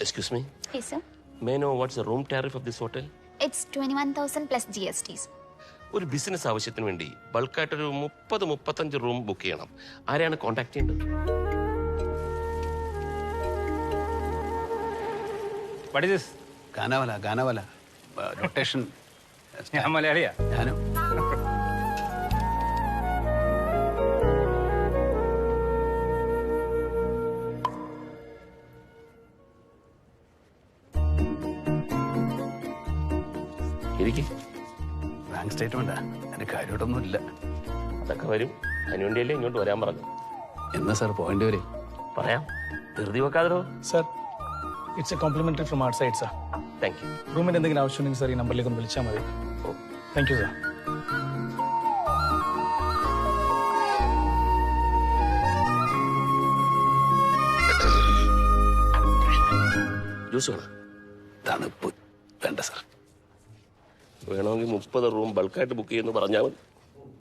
Excuse me. Yes, sir. May I know what's the room tariff of this hotel? It's 21,000 plus GSTs. ഒരു business ആവശ്യത്തിന് വേണ്ടി ബൾക്കായിട്ടൊരു 30-35 room book ചെയ്യണം. ആരെയാണ് contact ചെയ്യേണ്ടത്? What is this? ഗാനവല rotation. ഞാൻ മലയാളിയാ. ഞാനും. Bank സ്റ്റേറ്റ്മെന്റാ, എന്റെ കാര്യമായിട്ടൊന്നുമില്ല. അതൊക്കെ വരും. അതിനുവേണ്ടിയല്ലേ ഇങ്ങോട്ട് വരാൻ പറഞ്ഞു. എന്നാ സാർ പോയിന്റ് വരെ പറയാം, ധൃതി വെക്കാതോ. Sir, it's a complimentary from our side sir. Thank you. റൂമിന് എന്തെങ്കിലും ആവശ്യമുണ്ടെങ്കിൽ സാർ ഈ നമ്പറിലേക്ക് ഒന്ന് വിളിച്ചാൽ മതി. Thank you sir. ജ്യൂസ് വേണം? തണുപ്പ് വേണ്ട സാർ. വേണമെങ്കിൽ 30 റൂം ബൾക്കായിട്ട് ബുക്ക് ചെയ്യുന്നു പറഞ്ഞാൽ മതി.